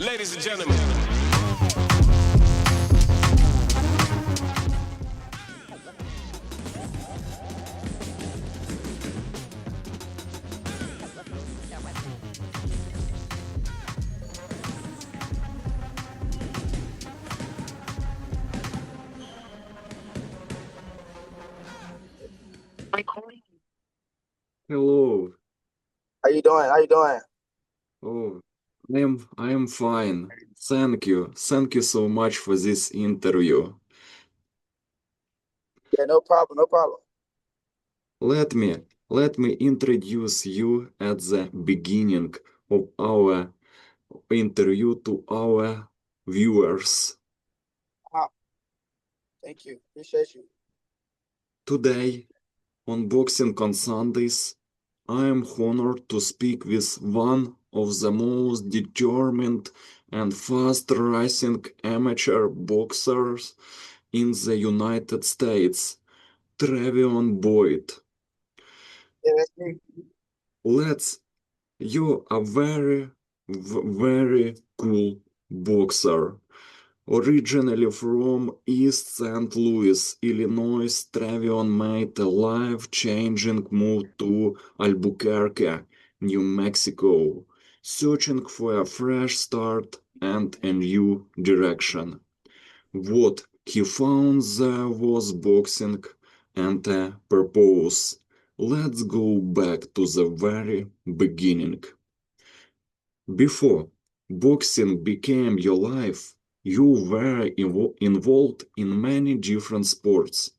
Ladies and gentlemen. Hello. How you doing? How you doing? Oh, I am fine. Thank you. Thank you so much for this interview. Yeah, no problem, no problem. Let me introduce you at the beginning of our interview to our viewers. Thank you. Appreciate you. Today, on Boxing on Sundays, I am honored to speak with one of the most determined and fast-rising amateur boxers in the United States, Trevion Boyd. Yeah, that's me. Let's, you are very cool boxer. Originally from East St. Louis, Illinois, Trevion made a life-changing move to Albuquerque, New Mexico, searching for a fresh start and a new direction. What he found there was boxing and a purpose. Let's go back to the very beginning. Before boxing became your life, you were involved in many different sports.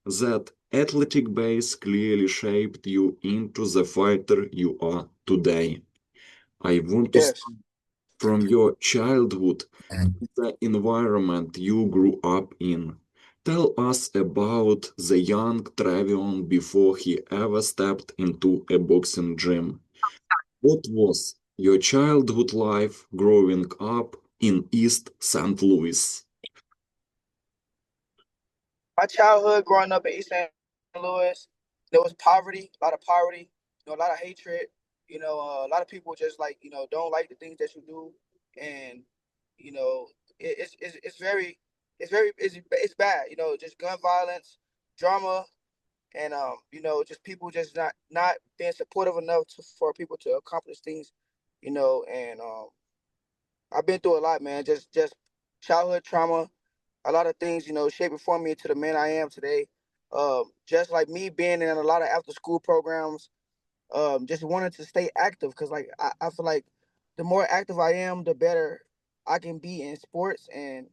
That athletic base clearly shaped you into the fighter you are today. I want to Yes. start from your childhood, the environment you grew up in. Tell us about the young Travion before he ever stepped into a boxing gym. What was your childhood life growing up in East St. Louis? My childhood growing up in East St. Louis, there was poverty, a lot of poverty, a lot of hatred. A lot of people just don't like the things that you do, and you know, it's very, it's bad. Just gun violence, drama, and just people just not being supportive enough for people to accomplish things. And I've been through a lot, man. Just childhood trauma, a lot of things, shaping for me into the man I am today. Just like me being in a lot of after school programs, just wanted to stay active because I feel like the more active I am, the better I can be in sports and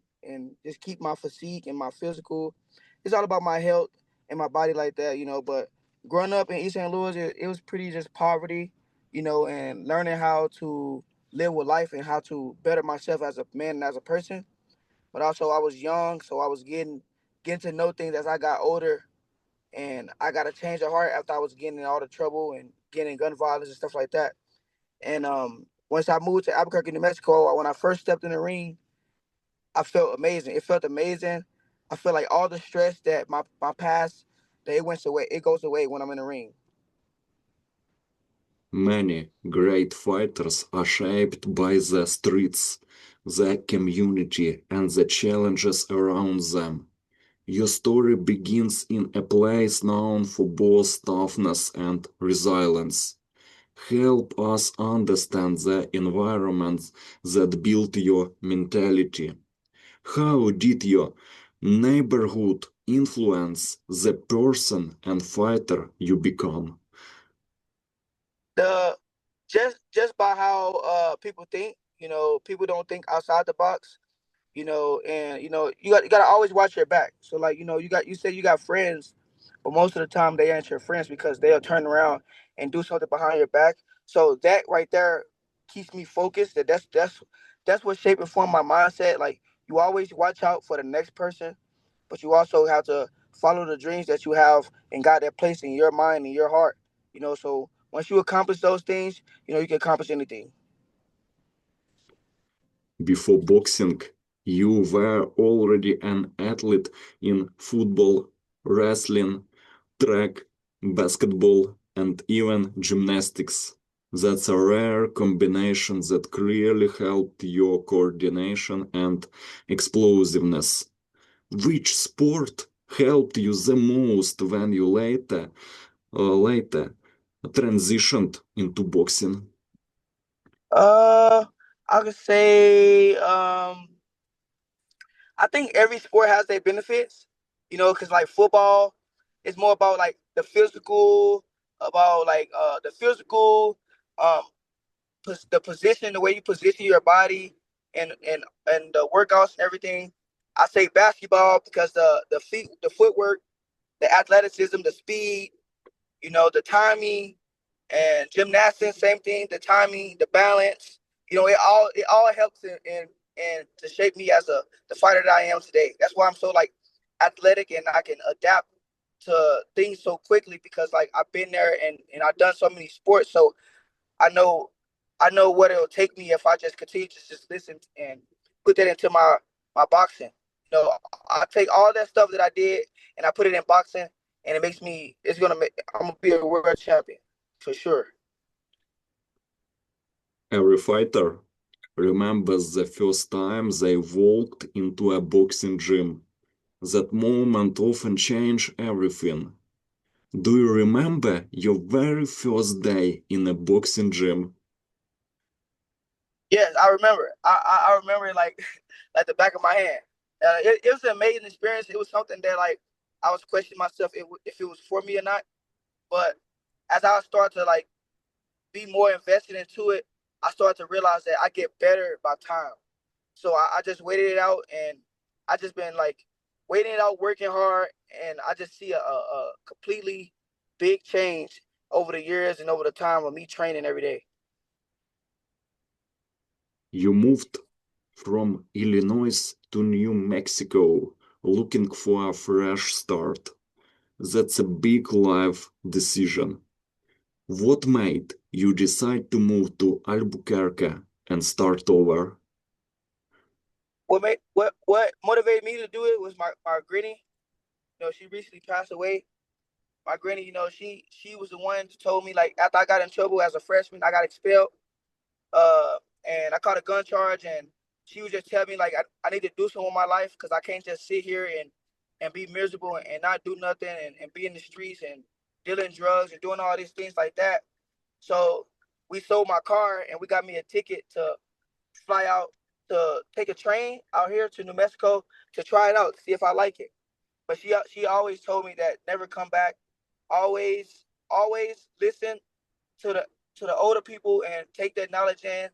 just keep my physique and my physical. It's all about my health and my body like that, But growing up in East St. Louis, it was pretty just poverty, and learning how to live with life and how to better myself as a man and as a person. But also I was young, so I was getting to know things as I got older, and I got a change of heart after I was getting in all the trouble and getting gun violence and stuff like that. And once I moved to Albuquerque, New Mexico, when I first stepped in the ring, I felt amazing. It felt amazing. I feel like all the stress that my past that it went away, it goes away when I'm in the ring. Many great fighters are shaped by the streets, the community, and the challenges around them. Your story begins in a place known for both toughness and resilience. Help us understand the environments that built your mentality. How did your neighborhood influence the person and fighter you become? The just by how people think, people don't think outside the box. And you got to always watch your back. So like you say you got friends, but most of the time they ain't your friends because they'll turn around and do something behind your back. So that right there keeps me focused. That's what shaped and formed my mindset. Like you always watch out for the next person, but you also have to follow the dreams that you have and got that place in your mind and your heart. So once you accomplish those things, you can accomplish anything. Before boxing, you were already an athlete in football, wrestling, track, basketball, and even gymnastics. That's a rare combination that clearly helped your coordination and explosiveness. Which sport helped you the most when you later transitioned into boxing? Uh, I could say I think every sport has their benefits, because like football is more about like the physical, about like the physical, um, the position, the way you position your body, and the workouts and everything. I say basketball because the feet, the footwork, the athleticism, the speed, the timing, and gymnastics, same thing. The timing, the balance, it all helps in to shape me as the fighter that I am today. That's why I'm so like athletic and I can adapt to things so quickly because like I've been there and I've done so many sports. So I know I know what it'll take me if I just continue to just listen and put that into my boxing. I take all that stuff that I did and I put it in boxing, and it makes me. It's gonna make. I'm gonna be a world champion for sure. Every fighter remembers the first time they walked into a boxing gym. That moment often changed everything. Do you remember your very first day in a boxing gym? Yes, I remember. I remember it like like the back of my hand. It was an amazing experience. It was something that like I was questioning myself if it was for me or not. But as I started to like be more invested into it, I started to realize that I get better by time. So I just waited it out, and I just been like waiting it out, working hard, and I just see a completely big change over the years and over the time of me training every day. You moved from Illinois to New Mexico looking for a fresh start. That's a big life decision. What made you decide to move to Albuquerque and start over? What motivated me to do it was my granny. She recently passed away. My granny, she was the one who told me like after I got in trouble as a freshman, I got expelled. Uh, and I caught a gun charge, and she was just telling me like I need to do something with my life because I can't just sit here and be miserable and not do nothing and be in the streets and dealing drugs and doing all these things like that. So we sold my car and we got me a ticket to fly out to take a train out here to New Mexico to try it out, see if I like it. But she always told me that never come back. Always listen to the older people and take that knowledge in.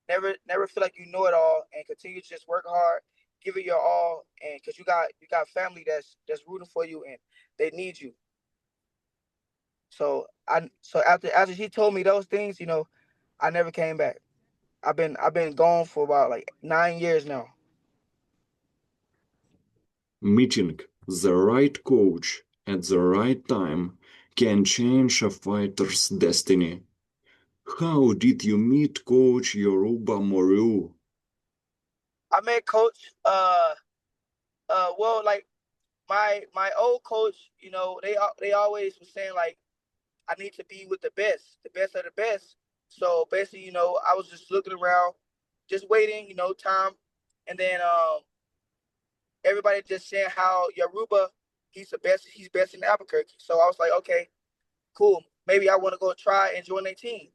Never feel like you know it all, and continue to just work hard, give it your all, and because you got family that's rooting for you and they need you. So after she told me those things, I never came back. I've been gone for about like 9 years now. Meeting the right coach at the right time can change a fighter's destiny. How did you meet Coach Yoruba Moru? I met coach. Well, like my old coach, they always was saying like I need to be with the best of the best. So basically, I was just looking around, just waiting, time, and then everybody just saying how Yoruba, he's best in Albuquerque. So I was like, okay, cool, maybe I want to go try and join their team.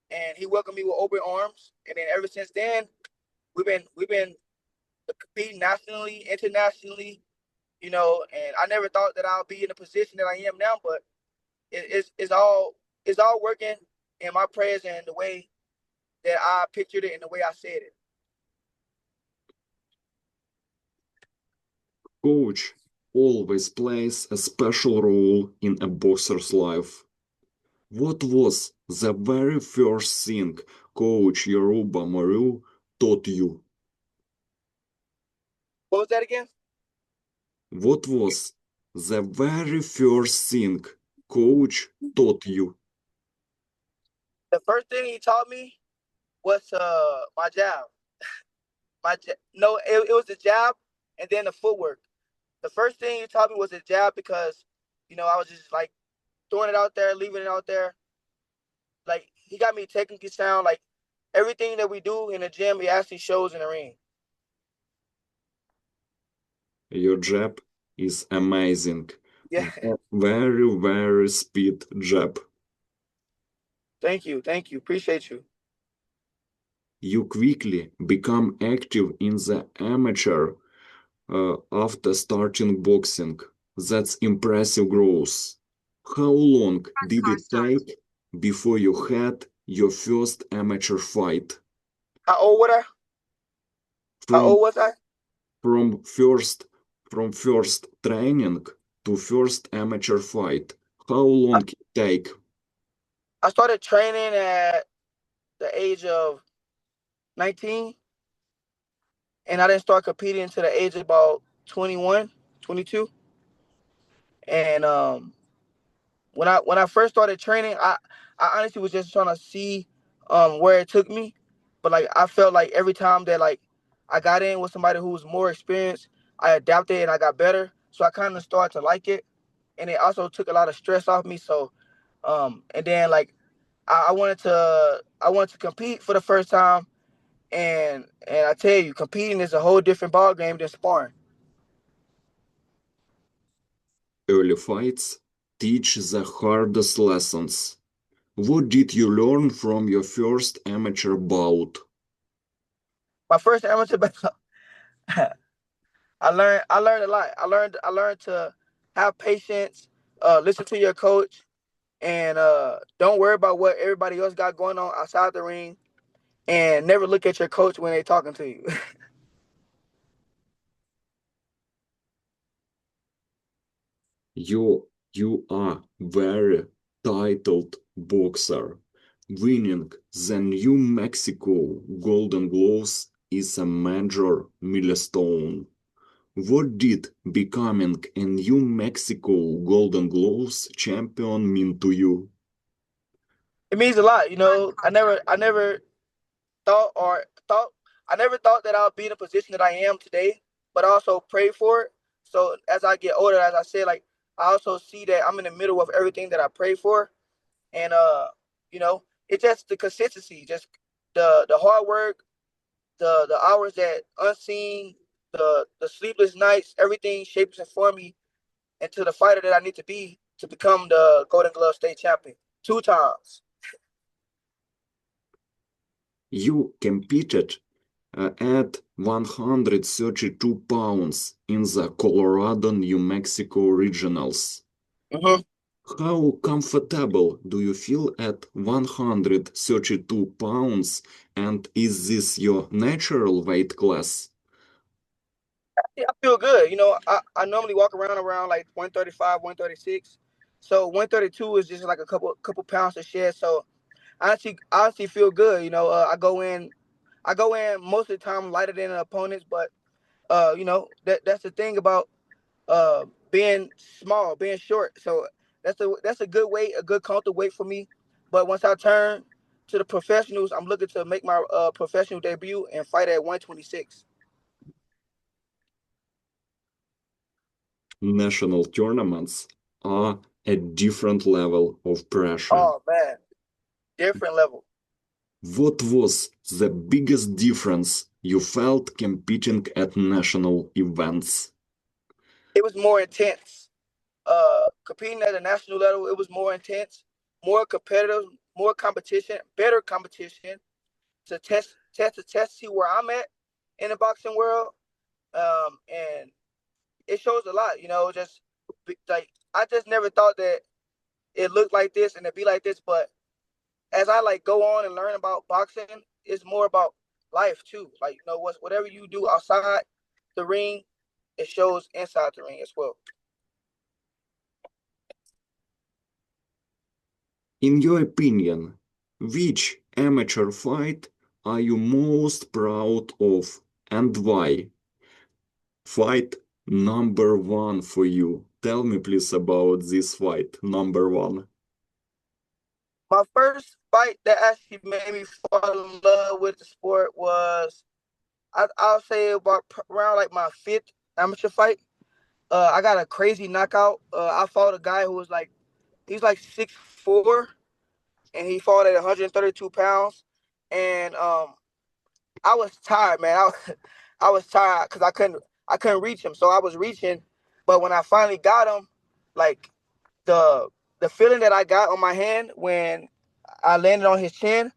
And he welcomed me with open arms. And then ever since then, we've been competing nationally, internationally, And I never thought that I'll be in the position that I am now, but it's all working in my prayers and the way that I pictured it and the way I said it. Coach always plays a special role in a boxer's life. What was the very first thing Coach Yoruba Moru taught you? What was that again? What was the very first thing Coach taught you? The first thing he taught me was my jab. No, it was the jab and then the footwork. The first thing he taught me was the jab because I was just like throwing it out there, leaving it out there. Like he got me technically sound. Like everything that we do in the gym, it actually shows in the ring. Your jab is amazing. Yeah. Very, very speed jab. Thank you. Thank you. Appreciate you. You quickly become active in the amateur after starting boxing. That's impressive growth. How long did it take before you had your first amateur fight? How old was I? How From old was I? from first from first training to first amateur fight, how I, long it take? I started training at the age of 19, and I didn't start competing until the age of about 21, 22. And when I first started training, I honestly was just trying to see where it took me. But like I felt like every time that like I got in with somebody who was more experienced, I adapted and I got better. So I kind of started to like it, and it also took a lot of stress off me. So and then like I wanted to compete for the first time, and I tell you, competing is a whole different ball game than sparring. Early fights teach the hardest lessons. What did you learn from your first amateur bout? My first amateur battle, I learned a lot. I learned to have patience, listen to your coach, and don't worry about what everybody else got going on outside the ring, and never look at your coach when they talking to you. You are very titled boxer. Winning the New Mexico Golden Gloves is a major milestone. What did becoming a New Mexico Golden Gloves champion mean to you? It means a lot, you know. Thought or thought I never thought that I'll be in a position that I am today, but I also pray for it. So as I get older, as I said, like I also see that I'm in the middle of everything that I pray for, and it's just the consistency, just the hard work, the hours that unseen, the sleepless nights, everything shapes and forms me into the fighter that I need to be to become the Golden Glove state champion 2 times. You competed at 132 pounds in the Colorado New Mexico regionals. Mm-hmm. How comfortable do you feel at 132 pounds, and is this your natural weight class? Yeah, I feel good. You know, I normally walk around like 135, 136. So 132 is just like a couple pounds to shed. So I honestly feel good. You know, I go in most of the time lighter than the opponents, but that's the thing about being small, being short. So that's a good weight, a good comfortable weight for me. But once I turn to the professionals, I'm looking to make my professional debut and fight at 126. National tournaments are a different level of pressure. Oh man, different level. What was the biggest difference you felt competing at national events? It was more intense. Competing at a national level, it was more intense, more competitive, more competition, better competition to see where I'm at in the boxing world. And it shows a lot, you know. Just like I just never thought that it looked like this and it'd be like this, but as I like go on and learn about boxing, it's more about life too. Like whatever you do outside the ring, it shows inside the ring as well. In your opinion, which amateur fight are you most proud of and why? Fight number one for you. Tell me please about this fight, number one. My first fight that actually made me fall in love with the sport was I'll say about around like my fifth amateur fight. I got a crazy knockout. I fought a guy who was like he's like 6'4", and he fought at 132 pounds. And I was tired, man. I was tired because I couldn't reach him. So I was reaching, but when I finally got him, like the the feeling that I got on my hand when I landed on his chin,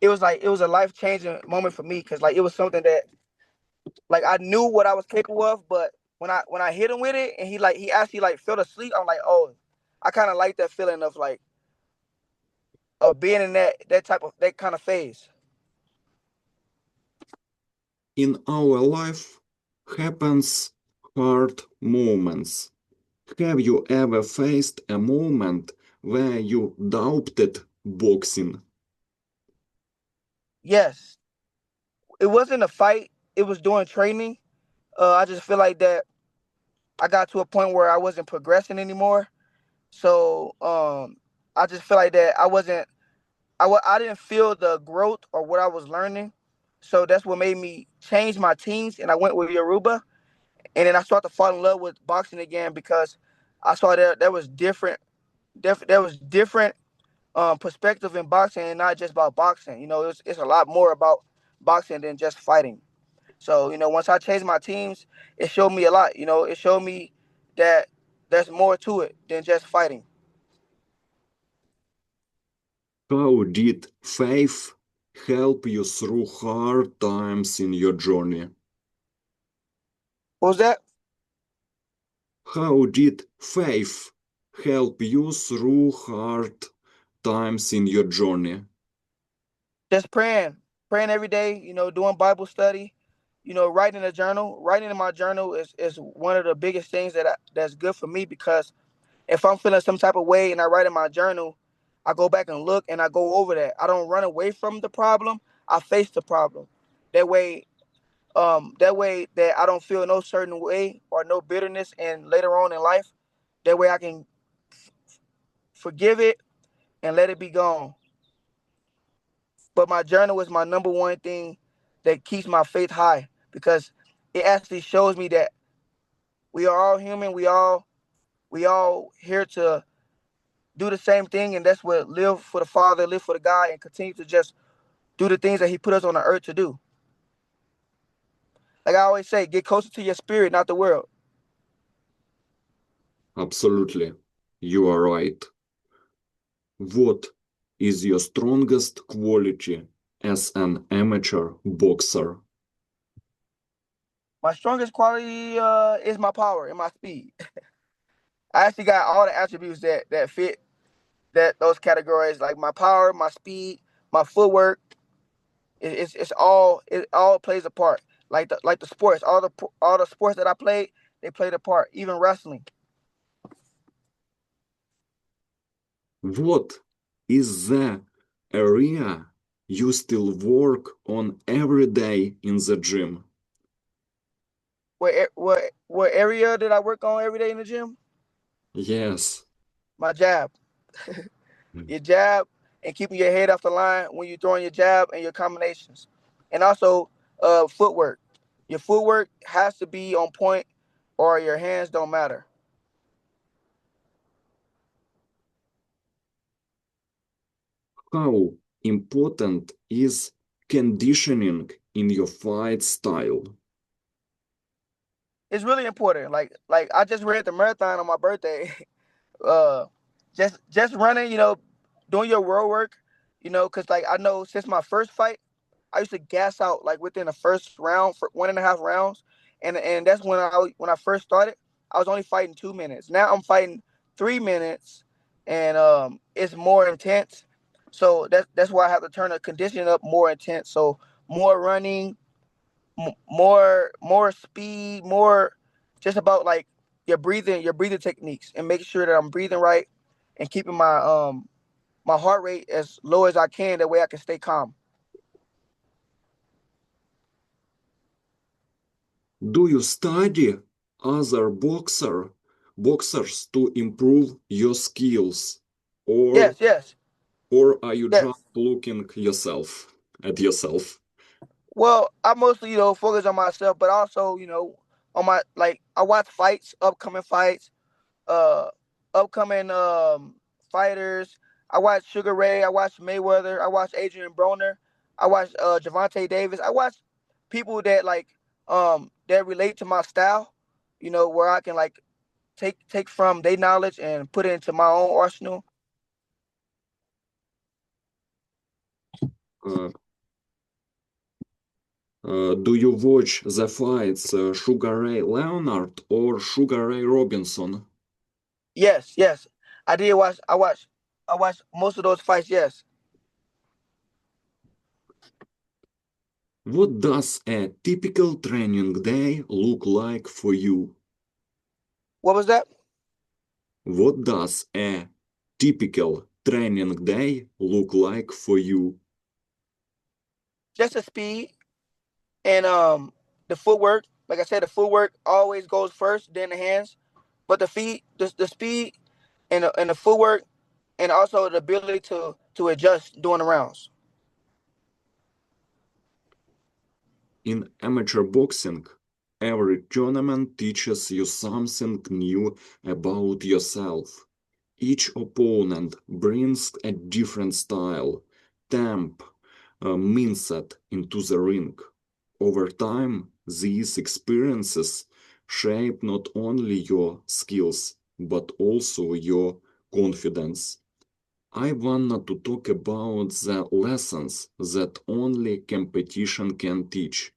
it was a life changing moment for me because like it was something that like I knew what I was capable of, but when I hit him with it and he actually like fell asleep, I'm like, oh, I kind of like that feeling of like of being in that kind of phase. In our life happens hard moments. Have you ever faced a moment where you doubted boxing? Yes, it wasn't a fight. It was during training. I just feel like that I got to a point where I wasn't progressing anymore. So I just feel like that I didn't feel the growth or what I was learning. So that's what made me change my teams, and I went with Yoruba. And then I started to fall in love with boxing again because I saw that there was different perspective in boxing, and not just about boxing. It's a lot more about boxing than just fighting. So once I changed my teams, it showed me a lot. It showed me that there's more to it than just fighting. How did faith help you through hard times in your journey? What was that? How did faith help you through hard times in your journey? Just praying every day. Doing Bible study. Writing a journal. Writing in my journal is one of the biggest things that's good for me because if I'm feeling some type of way and I write in my journal, I go back and look and I go over that. I don't run away from the problem. I face the problem. That way, that I don't feel no certain way or no bitterness, and later on in life, that way I can forgive it and let it be gone. But my journal is my number one thing that keeps my faith high because it actually shows me that we are all human. We all here to do the same thing, and that's what live for the Father, live for the God, and continue to just do the things that He put us on the earth to do. Like I always say, get closer to your spirit, not the world. Absolutely, you are right. What is your strongest quality as an amateur boxer? My strongest quality is my power and my speed. I actually got all the attributes that fit those categories, like my power, my speed, my footwork. It all plays a part. Like the sports, all the sports that I played, they played a part. Even wrestling. What is the area you still work on every day in the gym? What area did I work on every day in the gym? Yes. My jab. Your jab and keeping your head off the line when you're throwing your jab and your combinations, and also footwork. Your footwork has to be on point, or your hands don't matter. How important is conditioning in your fight style? It's really important. Like I just ran the marathon on my birthday. uh, just running, doing your road work, because like I know since my first fight, I used to gas out like within the first round for 1.5 rounds, and that's when I first started. I was only fighting 2 minutes. Now I'm fighting 3 minutes, and it's more intense. So that's why I have to turn the conditioning up more intense. So more running, more speed, more just about like your breathing techniques, and making sure that I'm breathing right and keeping my heart rate as low as I can. That way I can stay calm. Do you study other boxers to improve your skills, or Yes, yes, are you just yes. looking yourself at yourself? Well, I mostly focus on myself, but also on my like I watch fights, upcoming uh fighters. I watch Sugar Ray. I watch Mayweather. I watch Adrian Broner. I watch Javante Davis. I watch people that that relate to my style. You know, where I can like take from their knowledge and put it into my own arsenal. Uh, do you watch the fights Sugar Ray Leonard or Sugar Ray Robinson? Yes, yes, I did watch. I watched most of those fights. Yes. What does a typical training day look like for you? What was that? What does a typical training day look like for you? Just the speed and the footwork. Like I said, the footwork always goes first, then the hands. But the feet, the speed and the footwork, and also the ability to adjust during the rounds. In amateur boxing, every tournament teaches you something new about yourself. Each opponent brings a different style, temp, mindset into the ring. Over time, these experiences shape not only your skills but also your confidence. I wanted to talk about the lessons that only competition can teach.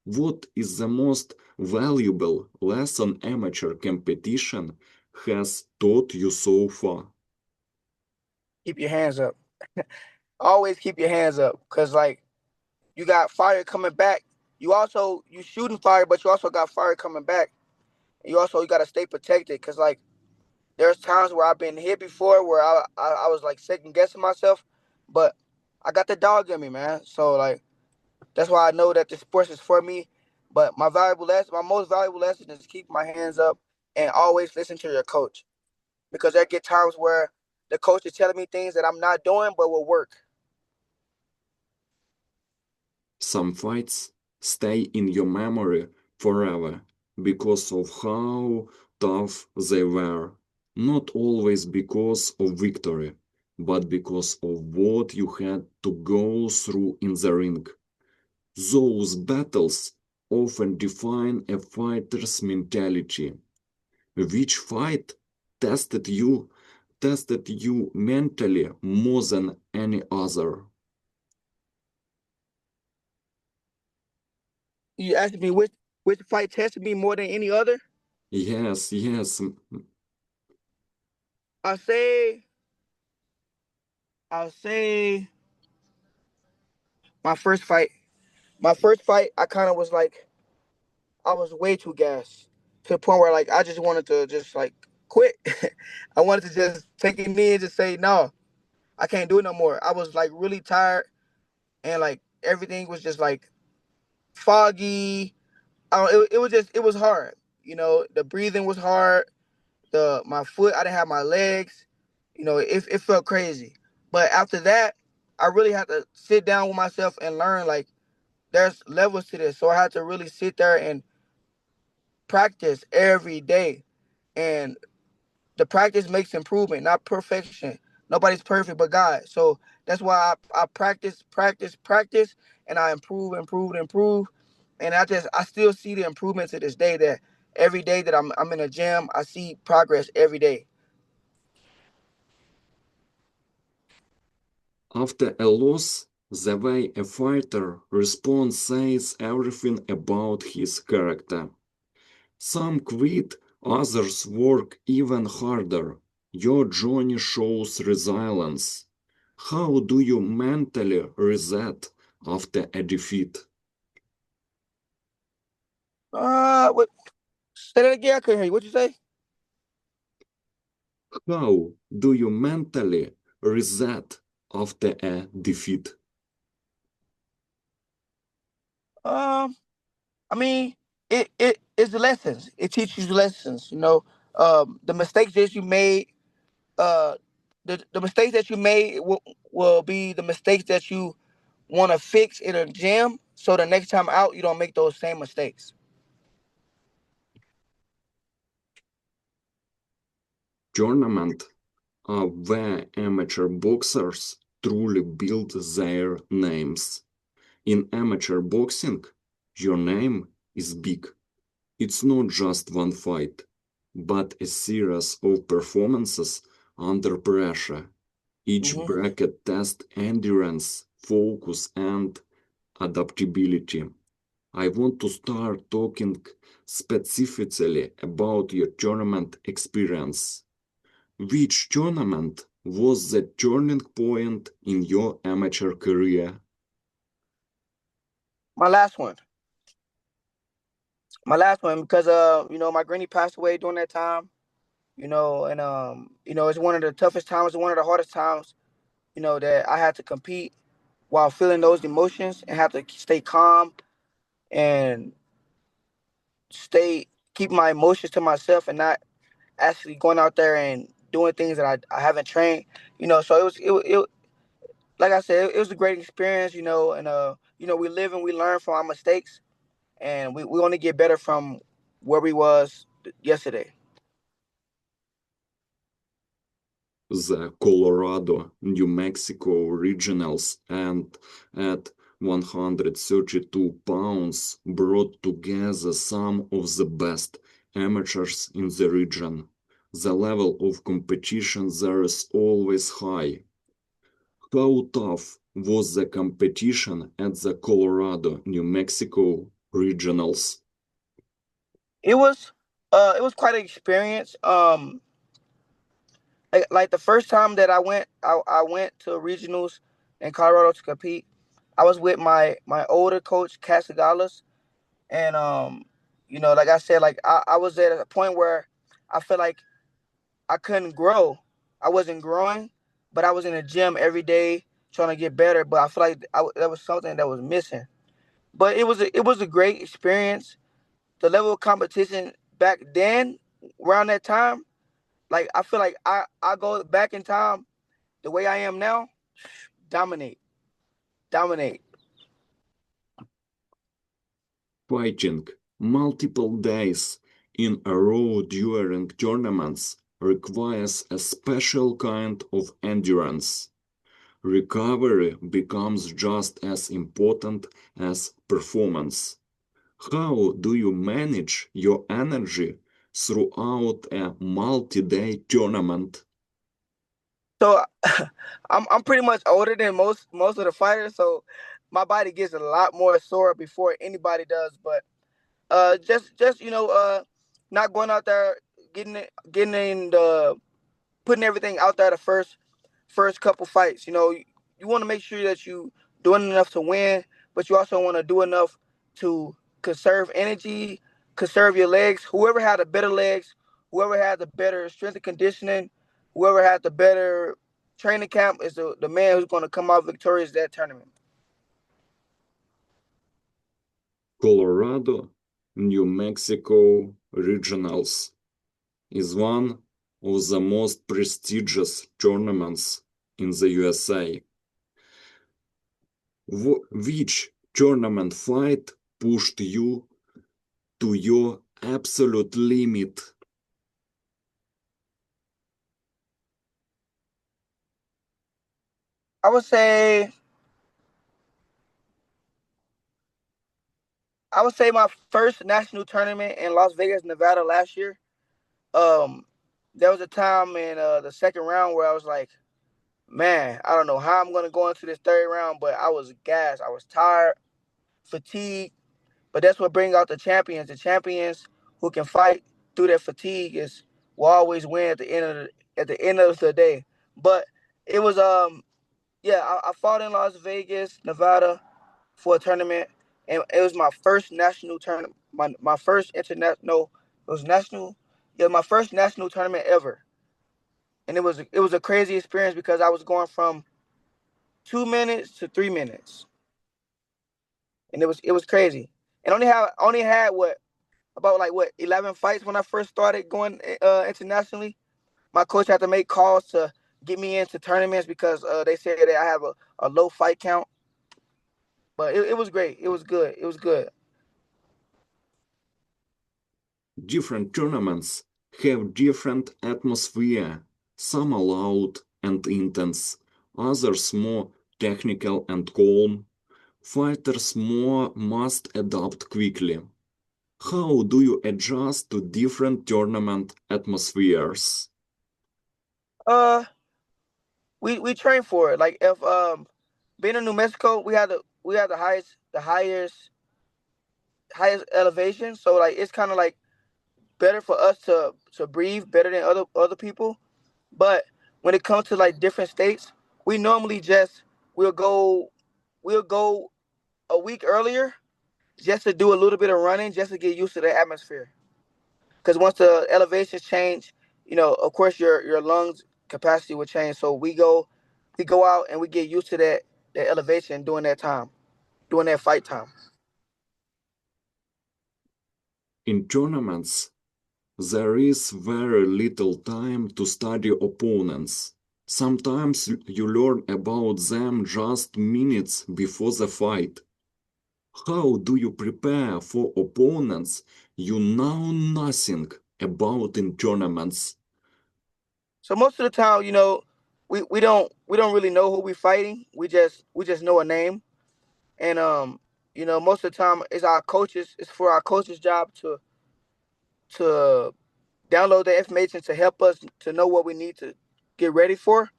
What is the most valuable lesson amateur competition has taught you so far? Keep your hands up. Always keep your hands up, cause like you got fire coming back. You shooting fire, but you also got fire coming back. And you gotta stay protected, cause like there's times where I've been hit before where I was like second guessing myself, but I got the dog in me, man. So like that's why I know that the sports is for me. But my most valuable lesson is keep my hands up and always listen to your coach, because there get times where the coach is telling me things that I'm not doing but will work. Some fights stay in your memory forever because of how tough they were. Not always because of victory, but because of what you had to go through in the ring. Those battles often define a fighter's mentality. Which fight tested you tested you mentally more than any other? You asked me which fight tested me more than any other. Yes, yes. I say I'll say my first fight. My first fight, I kind of was like I was way too gassed to the point where like I just wanted to just like quit. I wanted to just take it in and just say no, I can't do it no more. I was like really tired and like everything was just like foggy. It was just it was hard. You know, the breathing was hard. My foot, I didn't have my legs. You know, it felt crazy. But after that, I really had to sit down with myself and learn like there's levels to this. So I had to really sit there and practice every day. And the practice makes improvement, not perfection. Nobody's perfect but God. So that's why I practice, practice, practice, and I improve, improve, improve. And I still see the improvement to this day, that every day that I'm in a gym, I see progress every day. After a loss, the way a fighter responds says everything about his character. Some quit, others work even harder. Your journey shows resilience. How do you mentally reset after a defeat? What? Say that again. I couldn't hear you. What you say? How do you mentally reset after a defeat? Um, I mean, it is the lessons. It teaches you lessons. You know, the mistakes that you made, uh, the mistakes that you made will be the mistakes that you want to fix in a gym, so the next time out you don't make those same mistakes. Tournament are where amateur boxers truly build their names. In amateur boxing, your name is big. It's not just one fight, but a series of performances under pressure. Each Mm-hmm. bracket tests endurance, focus, and adaptability. I want to start talking specifically about your tournament experience. Which tournament was the turning point in your amateur career? My last one. My last one because my granny passed away during that time. And it's one of the toughest times, one of the hardest times, that I had to compete while feeling those emotions and have to stay calm and stay keep my emotions to myself and not actually going out there and doing things that I haven't trained. So it like I said, it was a great experience, and we live and we learn from our mistakes, and we want to get better from where we was yesterday. The Colorado, New Mexico regionals and at 132 pounds brought together some of the best amateurs in the region. The level of competition there is always high. How tough was the competition at the Colorado, New Mexico regionals? It was it was quite an experience. Like the first time that I went to regionals in Colorado to compete. I was with my older coach Casagalas, and like I said, like I was at a point where I felt like I couldn't grow. I wasn't growing, but I was in the gym every day trying to get better. But I feel like that was something that was missing. But it was a great experience. The level of competition back then, around that time, like I feel like I go back in time the way I am now, dominate, dominate. Fighting multiple days in a row during tournaments requires a special kind of endurance. Recovery becomes just as important as performance. How do you manage your energy throughout a multi-day tournament? So I'm pretty much older than most of the fighters, so my body gets a lot more sore before anybody does. But just not going out there getting in the putting everything out there the first couple fights. You want to make sure that you doing enough to win, but you also want to do enough to conserve energy, conserve your legs. Whoever had the better legs, whoever had the better strength and conditioning, whoever had the better training camp is the man who's going to come out victorious that tournament. Colorado, New Mexico regionals is one of the most prestigious tournaments in the USA. Which tournament fight pushed you to your absolute limit? I would say my first national tournament in Las Vegas, Nevada last year. Um, there was a time in the second round where I was like, man, I don't know how I'm gonna go into this third round, but I was gassed. I was tired, fatigued, but that's what brings out the champions. The champions who can fight through their fatigue will always win at the end of the day. But it was yeah, I fought in Las Vegas, Nevada for a tournament, and it was my first national tournament. My first international. It was national. Yeah, my first national tournament ever, and it was a crazy experience because I was going from 2 minutes to 3 minutes, and it was crazy. And only had what about like what 11 fights when I first started going internationally. My coach had to make calls to get me into tournaments because they said that I have a low fight count. But it was great. It was good. It was good. Different tournaments have different atmosphere. Some are loud and intense, others more technical and calm. Fighters more must adapt quickly. How do you adjust to different tournament atmospheres? Uh, we train for it. Like if being in New Mexico, we have the highest elevation. So like it's kind of like better for us to breathe better than other people. But when it comes to like different states, we normally just we'll go we'll go a week earlier just to do a little bit of running just to get used to the atmosphere. Because once the elevations change, of course your lungs capacity will change. So we go out and we get used to that elevation during that time, during that fight time. In tournaments, there is very little time to study opponents. Sometimes you learn about them just minutes before the fight. How do you prepare for opponents you know nothing about in tournaments? So most of the time, we don't really know who we're fighting. We just know a name, and most of the time it's our coaches. It's for our coaches' job to download the information to help us to know what we need to get ready for.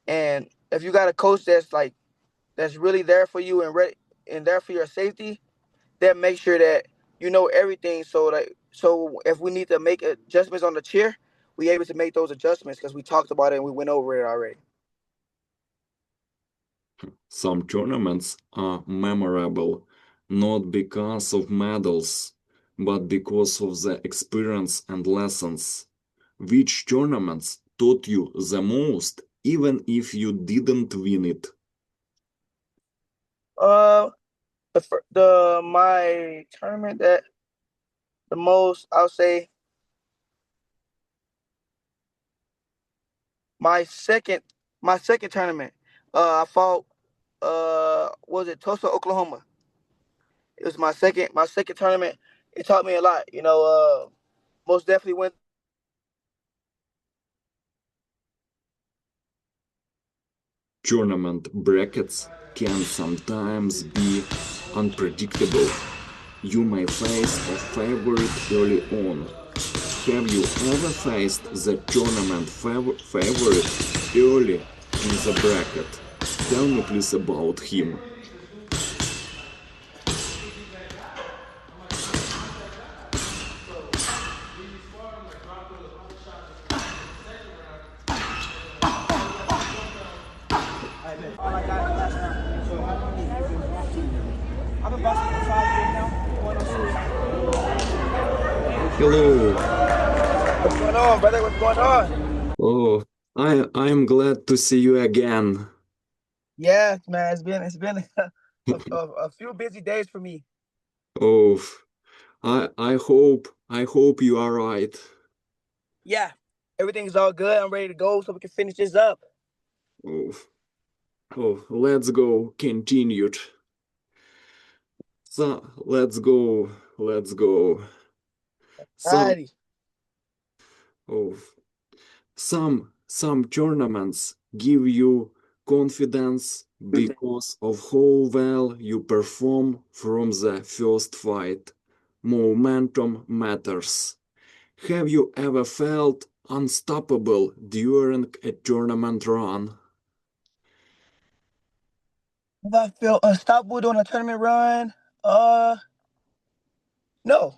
And if you got a coach that's really there for you and ready and there for your safety, then make sure that you know everything. So if we need to make adjustments on the chair, we able to make those adjustments because we talked about it and we went over it already. Some tournaments are memorable not because of medals, but because of the experience and lessons. Which tournaments taught you the most, even if you didn't win it? Uh, the my tournament that the most I'll say my second my second tournament. I fought was it Tulsa, Oklahoma. It was my second tournament. It taught me a lot. Most definitely went. Tournament brackets can sometimes be unpredictable. You may face a favorite early on. Have you ever faced the tournament favorite early in the bracket? Tell me please about him. All I got last round. So how long have you been boxing? I've been boxing for 5 years now. Going on 6. Hello. What's going on, brother? What's going on? Oh, I'm glad to see you again. Yeah, man, it's been a few busy days for me. Oh, I hope you are right. Yeah, everything's all good. I'm ready to go so we can finish this up. Oh, let's go. Continued. So let's go. Let's go. Some Alrighty. oh, some tournaments give you confidence because of how well you perform from the first fight. Momentum matters. Have you ever felt unstoppable during a tournament run? If I feel unstoppable doing a tournament run, uh, no,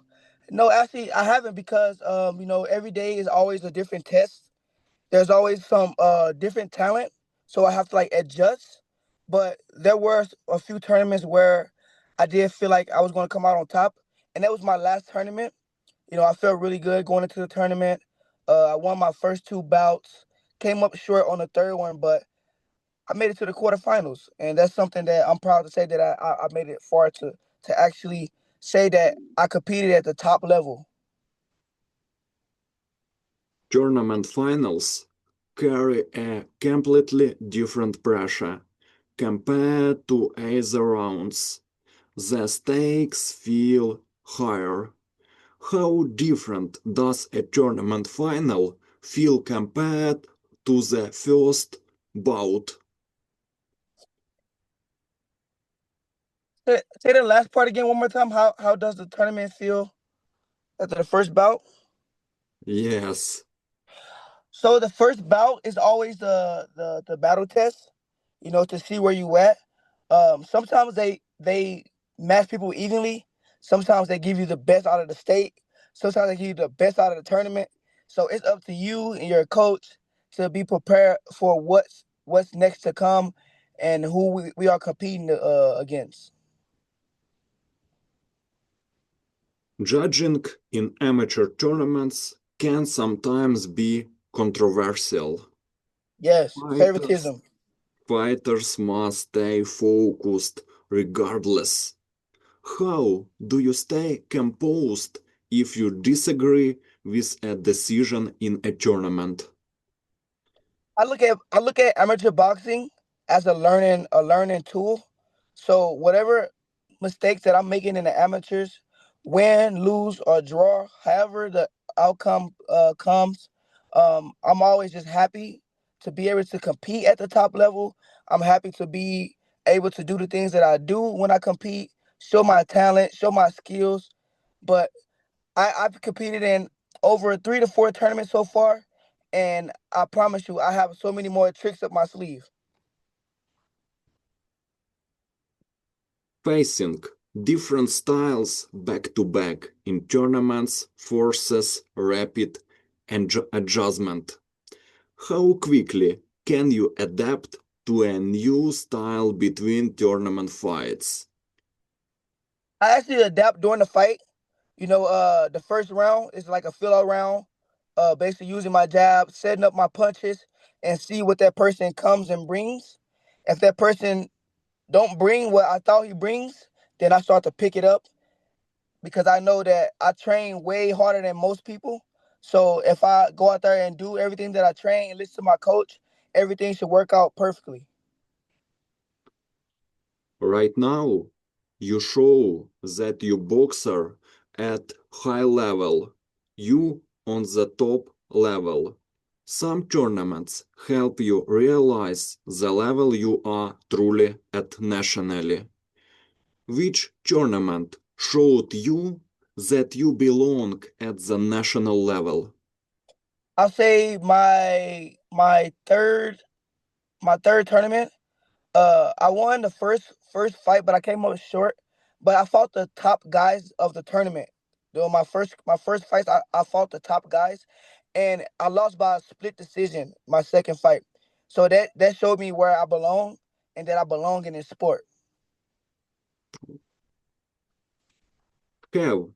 no, actually I haven't because every day is always a different test. There's always some different talent, so I have to like adjust. But there were a few tournaments where I did feel like I was going to come out on top, and that was my last tournament. I felt really good going into the tournament. I won my first two bouts, came up short on the third one, but I made it to the quarterfinals, and that's something that I'm proud to say that I made it far to actually say that I competed at the top level. Tournament finals carry a completely different pressure compared to other rounds. The stakes feel higher. How different does a tournament final feel compared to the first bout? Say the last part again one more time. How does the tournament feel after the first bout? Yes. So the first bout is always the battle test, to see where you at. Sometimes they match people evenly. Sometimes they give you the best out of the state. Sometimes they give you the best out of the tournament. So it's up to you and your coach to be prepared for what's next to come and who we are competing against. Judging in amateur tournaments can sometimes be controversial. Yes, Fighters, favoritism. fighters must stay focused regardless. How do you stay composed if you disagree with a decision in a tournament? I look at amateur boxing as a learning tool. So whatever mistakes that I'm making in the amateurs, win, lose, or draw, however the outcome comes, I'm always just happy to be able to compete at the top level. I'm happy to be able to do the things that I do when I compete, show my talent, show my skills. But I've competed in over 3 to 4 tournaments so far, and I promise you, I have so many more tricks up my sleeve. Facing different styles back to back in tournaments forces rapid adjustment. How quickly can you adapt to a new style between tournament fights? I actually adapt during the fight. The first round is like a fill out round, basically using my jab, setting up my punches, and see what that person comes and brings. If that person don't bring what I thought he brings, then I start to pick it up because I know that I train way harder than most people. So if I go out there and do everything that I train and listen to my coach, everything should work out perfectly. Right now, you show that you boxer at high level, you on the top level. Some tournaments help you realize the level you are truly at nationally. Which tournament showed you that you belong at the national level? I'll say my third tournament. I won the first fight, but I came up short. But I fought the top guys of the tournament. During my first fights, I fought the top guys, and I lost by a split decision my second fight. So that showed me where I belong and that I belong in this sport. Have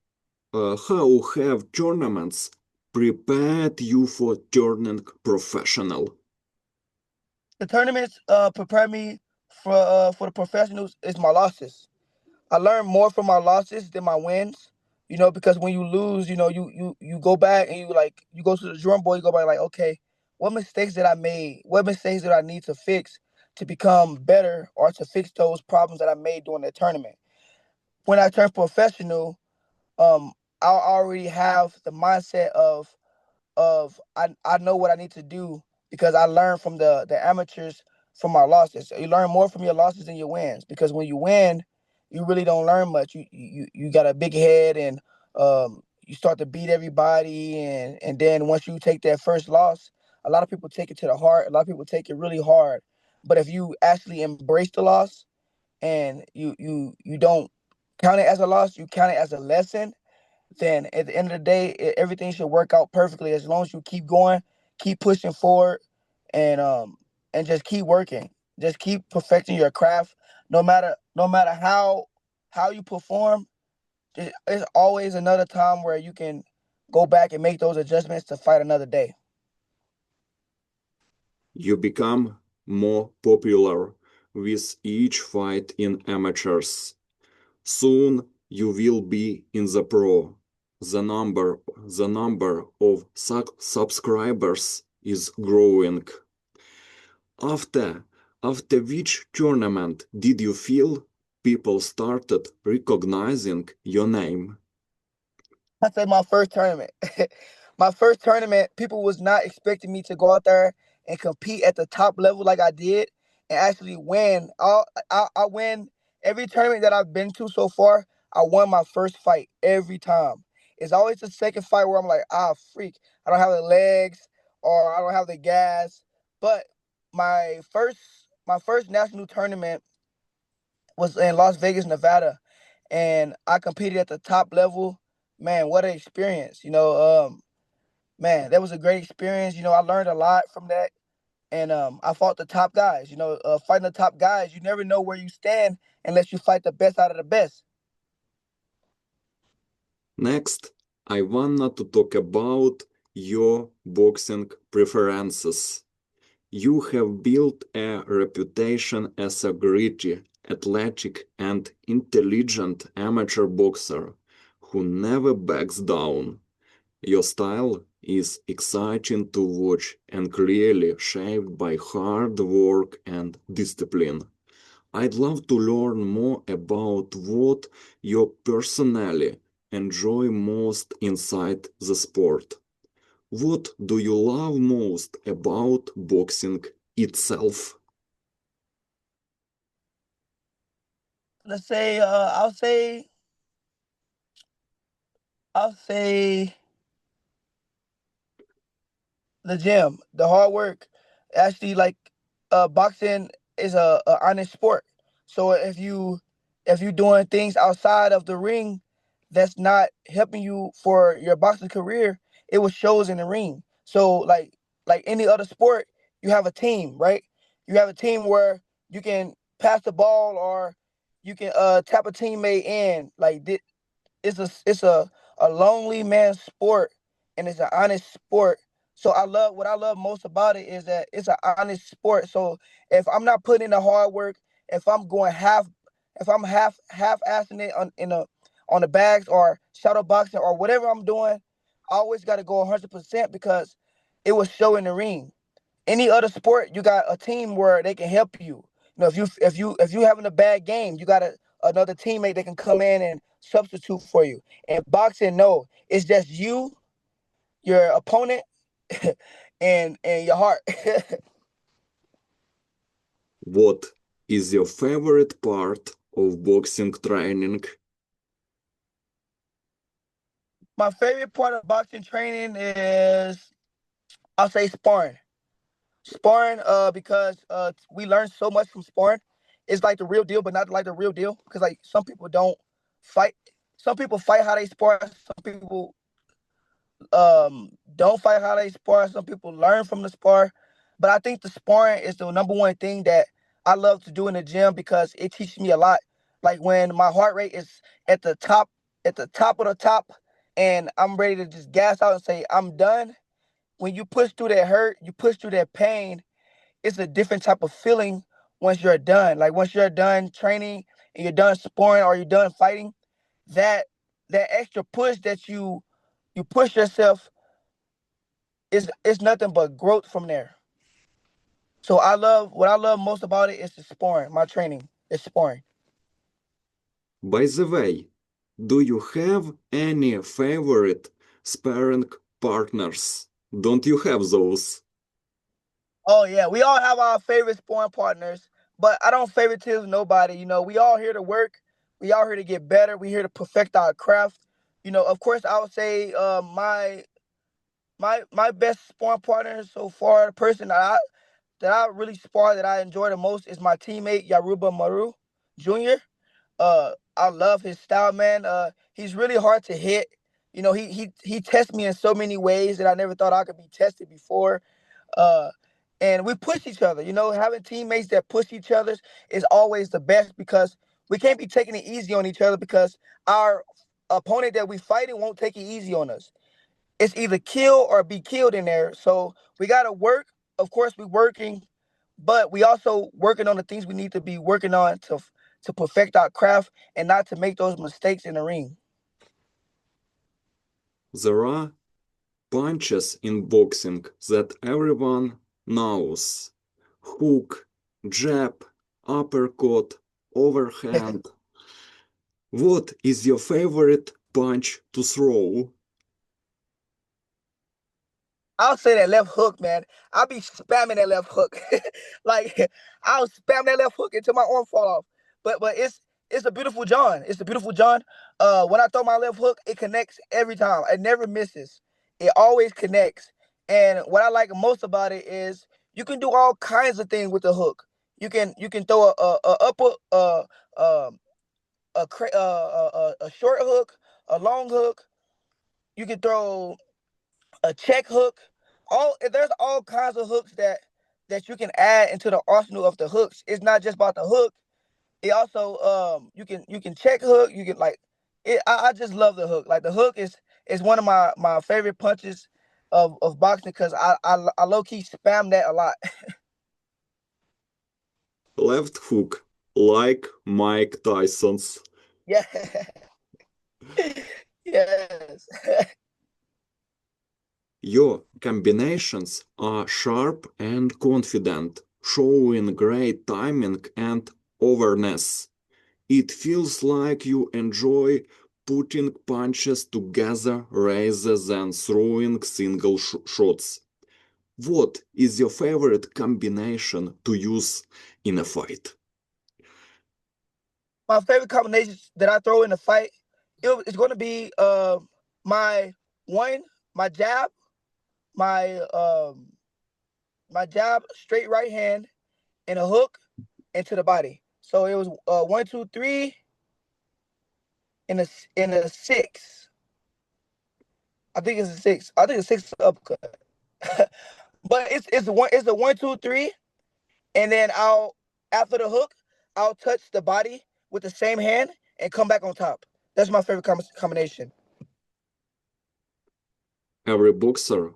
how have tournaments prepared you for turning professional? The tournaments prepare me for the professionals is my losses. I learn more from my losses than my wins. Because when you lose, you go back and you go to the drum board, you go back like, okay, what mistakes did I made? What mistakes did I need to fix to become better or to fix those problems that I made during the tournament? When I turn professional, I already have the mindset of I know what I need to do because I learned from the amateurs from our losses. So you learn more from your losses than your wins because when you win, you really don't learn much. You got a big head and you start to beat everybody and then once you take that first loss, a lot of people take it to the heart. A lot of people take it really hard. But if you actually embrace the loss and you don't count it as a loss, you count it as a lesson, then at the end of the day, everything should work out perfectly as long as you keep going, keep pushing forward, and just keep working. Just keep perfecting your craft. No matter how you perform, it's always another time where you can go back and make those adjustments to fight another day. You become more popular with each fight in amateurs. Soon you will be in the pro. The number of subscribers is growing. After after which tournament did you feel people started recognizing your name? I say my first tournament. My first tournament, people was not expecting me to go out there and compete at the top level like I did and actually win. I win every tournament that I've been to so far. I won my first fight every time. It's always the second fight where I'm like, freak, I don't have the legs or I don't have the gas. But my first my first national tournament was in Las Vegas, Nevada, and I competed at the top level. Man, what an experience! Man, that was a great experience. I learned a lot from that, and I fought the top guys. Fighting the top guys, you never know where you stand unless you fight the best out of the best. Next, I wanna to talk about your boxing preferences. You have built a reputation as a gritty, athletic, and intelligent amateur boxer who never backs down. Your style is exciting to watch and clearly shaped by hard work and discipline. I'd love to learn more about what you personally enjoy most inside the sport. What do you love most about boxing itself? Let's say, I'll say the gym, the hard work. Actually, like, boxing is a honest sport. So if you doing things outside of the ring that's not helping you for your boxing career, it was shows in the ring. So like any other sport, you have a team, right? You have a team where you can pass the ball or you can tap a teammate in. It's a lonely man sport and it's an honest sport. So what I love most about it is that it's an honest sport. So if I'm not putting in the hard work, if I'm going half if I'm half assing it on the bags or shadow boxing or whatever I'm doing, I always got to go 100% because it will show in the ring. Any other sport, you got a team where they can help you. If you having a bad game, you got another teammate that can come in and substitute for you. And boxing, no, it's just you, your opponent, and your heart. What is your favorite part of boxing training? My favorite part of boxing training is, I'll say, sparring. Sparring, because we learn so much from sparring. It's like the real deal, but not like the real deal. Because like some people don't fight. Some people fight how they spar. Some people don't fight how they spar. Some people learn from the spar. But I think the sparring is the number one thing that I love to do in the gym because it teaches me a lot. Like when my heart rate is at the top, at the top of the top, and I'm ready to just gas out and say I'm done. When you push through that hurt, you push through that pain, it's a different type of feeling once you're done. Like once you're done training and you're done sparring or you're done fighting, that extra push that you push yourself is nothing but growth from there. So what I love most about it is the sparring. My training is sparring. By the way, do you have any favorite sparring partners? Don't you have those? Oh yeah, we all have our favorite sparring partners, but I don't favoritism nobody. We all here to work. We all here to get better. We here to perfect our craft. Of course, I would say my best sparring partner so far, the person that I really spar that I enjoy the most is my teammate Yaruba Maru Jr. I love his style, man. He's really hard to hit. He tests me in so many ways that I never thought I could be tested before. Uh, and we push each other. Having teammates that push each other is always the best because we can't be taking it easy on each other because our opponent that we fighting won't take it easy on us. It's either kill or be killed in there. So we gotta work. Of course, we're working, but we also working on the things we need to be working on to perfect our craft and not to make those mistakes in the ring. There are punches in boxing that everyone knows. Hook, jab, uppercut, overhand. What is your favorite punch to throw? I'll say that left hook, man. I'll be spamming that left hook. Like I'll spam that left hook until my arm fall off. But it's a beautiful John. It's a beautiful John. When I throw my left hook, it connects every time. It never misses. It always connects. And what I like most about it is you can do all kinds of things with the hook. You can throw a upper um a short hook, a long hook. You can throw a check hook. All there's all kinds of hooks that you can add into the arsenal of the hooks. It's not just about the hook. It also you can check hook. You can like it. I just love the hook. Like the hook is one of my favorite punches of boxing because I low key spam that a lot. Left hook, like Mike Tyson's. Yeah. Yes. Your combinations are sharp and confident, showing great timing and awareness. It feels like you enjoy putting punches together rather than throwing single shots. What is your favorite combination to use in a fight? My favorite combinations that I throw in a fight, it's going to be my one, my jab, my my jab, straight right hand, and a hook into the body. So it was 1, 2, 3, and a six. I think it's a six. I think it's six uppercut. But it's a 1, 2, 3, and then I'll after the hook, I'll touch the body with the same hand and come back on top. That's my favorite combination. Every boxer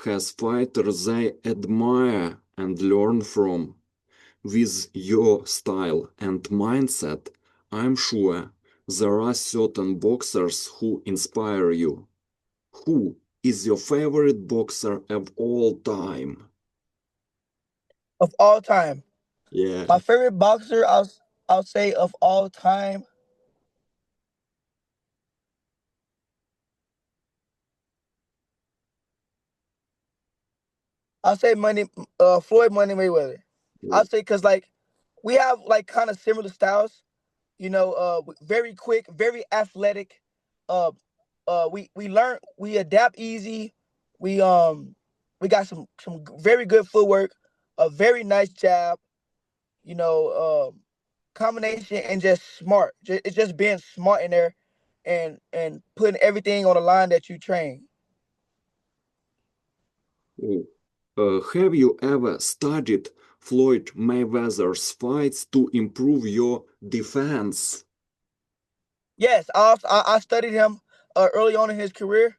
has fighters they admire and learn from. With your style and mindset, I'm sure there are certain boxers who inspire you. Who is your favorite boxer of all time? Of all time, Yeah. my favorite boxer, I'll say of all time, I'll say Floyd Money Mayweather. I'll say because like we have like kind of similar styles. Very quick, very athletic. Uh, we adapt easy. We um, we got some very good footwork, a very nice jab. You know, combination and just smart. It's just being smart in there, and putting everything on the line that you train. Oh. Have you ever studied Floyd Mayweather's fights to improve your defense? Yes, I studied him early on in his career.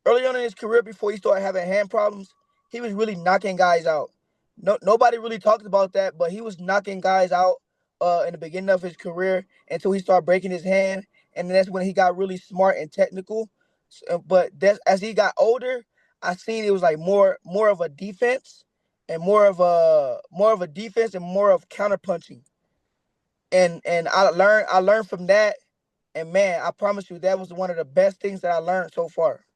Early on in his career, before he started having hand problems, he was really knocking guys out. Nobody really talked about that, but he was knocking guys out in the beginning of his career until he started breaking his hand, and that's when he got really smart and technical. But as he got older, I seen it was like more of a defense and more of a defense and more of counter punching. And I learned from that, and man, I promise you, that was one of the best things that I learned so far.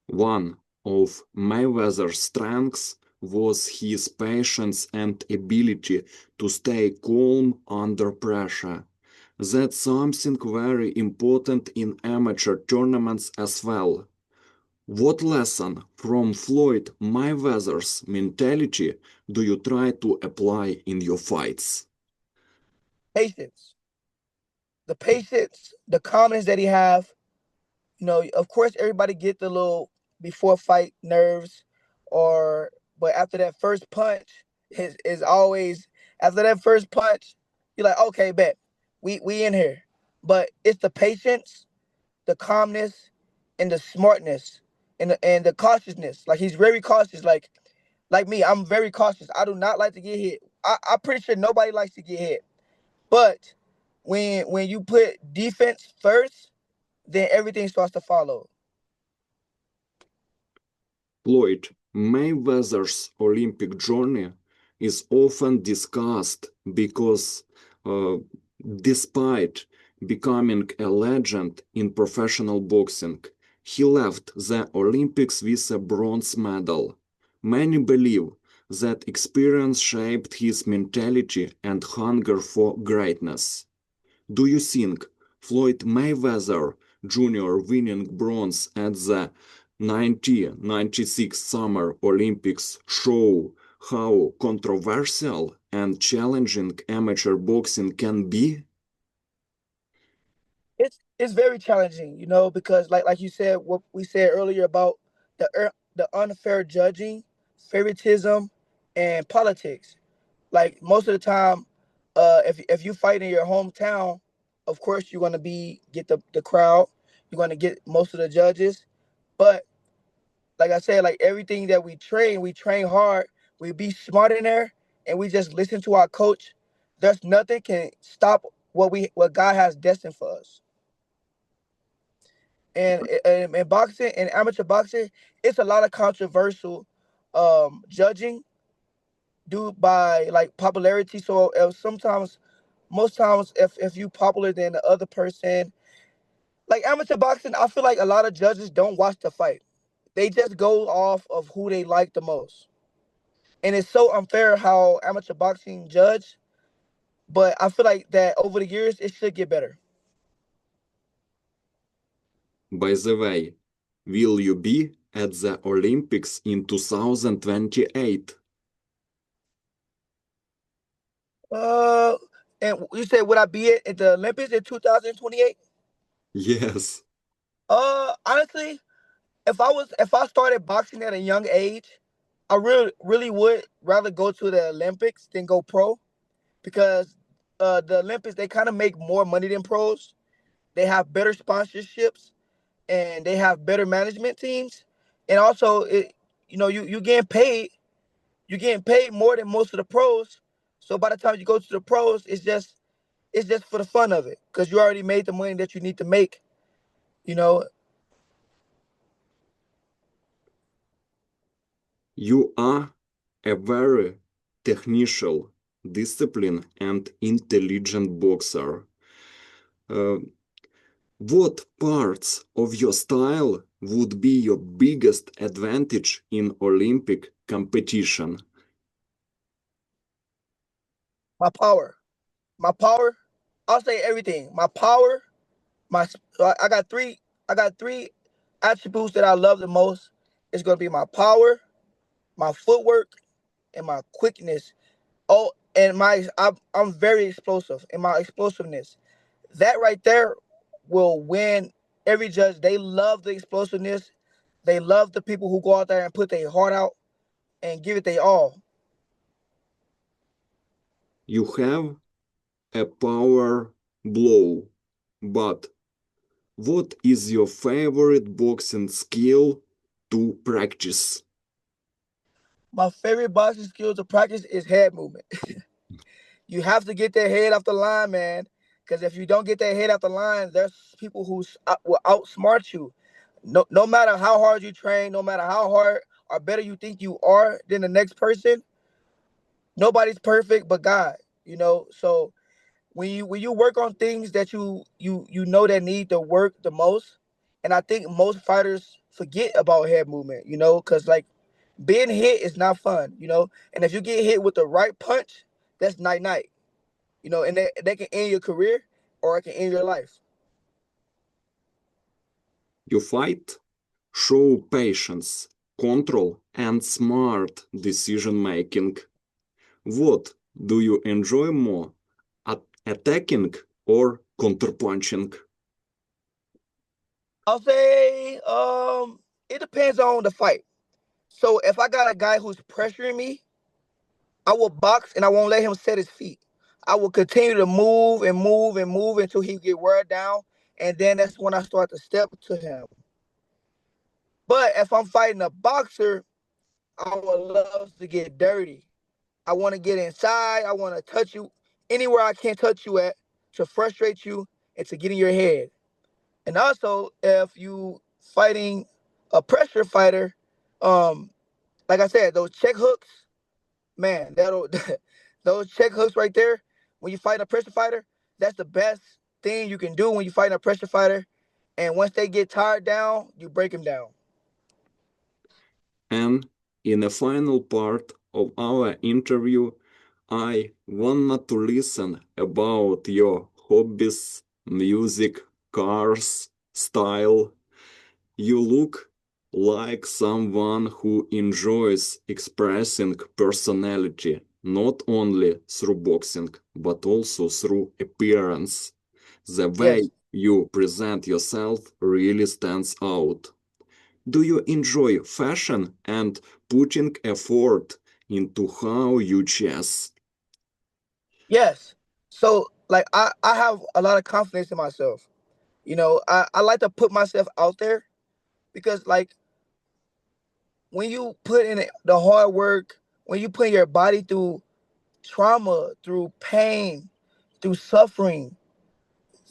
One of Mayweather's strengths was his patience and ability to stay calm under pressure. That's something very important in amateur tournaments as well. What lesson from Floyd Mayweather's mentality do you try to apply in your fights? Patience, the calmness that he have. Of course, everybody get the little before fight nerves, or but after that first punch, is always after that first punch, you're like, okay, bet we in here. But it's the patience, the calmness, and the smartness, and the cautiousness. Like he's very cautious. Like me, I'm very cautious. I do not like to get hit. I'm pretty sure nobody likes to get hit. But when you put defense first, then everything starts to follow. Floyd Mayweather's Olympic journey is often discussed because, uh, despite becoming a legend in professional boxing, He left the Olympics with a bronze medal. Many believe that experience shaped his mentality and hunger for greatness. Do you think Floyd Mayweather Jr. winning bronze at the 1996 Summer Olympics show how controversial and challenging amateur boxing can be? It's very challenging, because like you said, what we said earlier about the unfair judging, favoritism, and politics. Like most of the time, if you fight in your hometown, of course you're gonna get the crowd, you're gonna get most of the judges. But like I said, like everything that we train hard, we be smart in there, and we just listen to our coach. There's nothing can stop what God has destined for us. And in boxing and amateur boxing, it's a lot of controversial judging due by like popularity. So most times, if you popular than the other person, like amateur boxing, I feel like a lot of judges don't watch the fight. They just go off of who they like the most, and it's so unfair how amateur boxing judge. But I feel like that over the years it should get better. By the way, will you be at the Olympics in 2028? Uh, and you said would I be at the Olympics in 2028? Yes. Honestly, if I started boxing at a young age, I really would rather go to the Olympics than go pro because the Olympics they kind of make more money than pros. They have better sponsorships and they have better management teams, and also you you getting paid more than most of the pros. So by the time you go to the pros, it's just for the fun of it because you already made the money that you need to make. You know, You are a very technical, disciplined, and intelligent boxer. Uh, what parts of your style would be your biggest advantage in Olympic competition? my power, my power. I'll say everything. My power, my I got three attributes that I love the most. It's gonna be my power, my footwork, and my quickness. Oh, and I'm very explosive in my explosiveness. That right there will win every judge. They love the explosiveness. They love the people who go out there and put their heart out and give it their all. You have a power blow, but what is your favorite boxing skill to practice? My favorite boxing skill to practice is head movement. You have to get that head off the line, man. Because if you don't get that head off the line, there's people who will outsmart you. No matter how hard you train, no matter how hard or better you think you are than the next person, nobody's perfect but God. So when you work on things that you know that need to work the most, and I think most fighters forget about head movement. Because like being hit is not fun. And if you get hit with the right punch, that's night night. And they can end your career or it can end your life. You fight, show patience, control, and smart decision making. What do you enjoy more, attacking or counterpunching? I'll say it depends on the fight. So if I got a guy who's pressuring me, I will box and I won't let him set his feet. I will continue to move and move and move until he get wear down, and then that's when I start to step to him. But if I'm fighting a boxer, I would love to get dirty. I want to get inside. I want to touch you anywhere I can't touch you at to frustrate you and to get in your head. And also, if you fighting a pressure fighter, um, like I said, those check hooks, man, that'll those check hooks right there. When you fight a pressure fighter, that's the best thing you can do when you fight a pressure fighter. And once they get tired down, you break them down. And in the final part of our interview, I wanted to listen about your hobbies, music, cars, style. You look like someone who enjoys expressing personality not only through boxing but also through appearance. The way Yes. you present yourself really stands out. Do you enjoy fashion and putting effort into how you dress? Yes. So like I have a lot of confidence in myself. I like to put myself out there because like when you put in the hard work, when you put your body through trauma, through pain, through suffering,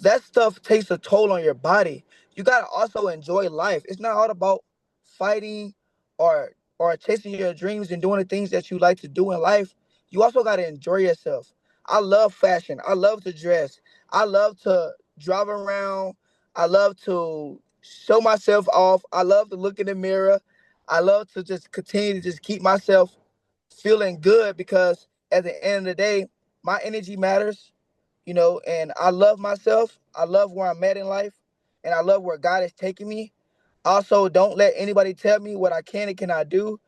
that stuff takes a toll on your body. You gotta also enjoy life. It's not all about fighting or chasing your dreams and doing the things that you like to do in life. You also gotta enjoy yourself. I love fashion. I love to dress. I love to drive around. I love to show myself off. I love to look in the mirror. I love to just continue to just keep myself feeling good because at the end of the day, my energy matters, and I love myself. I love where I'm at in life, and I love where God is taking me. Also, don't let anybody tell me what I can and cannot do.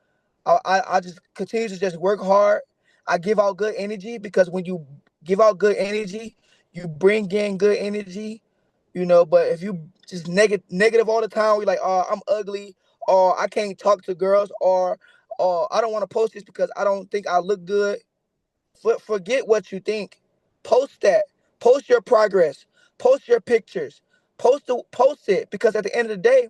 I just continue to just work hard. I give out good energy because when you give out good energy, you bring in good energy, But if you just negative all the time, you're like, oh, I'm ugly, or I can't talk to girls, or I don't want to post this because I don't think I look good. Forget what you think. Post that. Post your progress. Post your pictures. Post it because at the end of the day,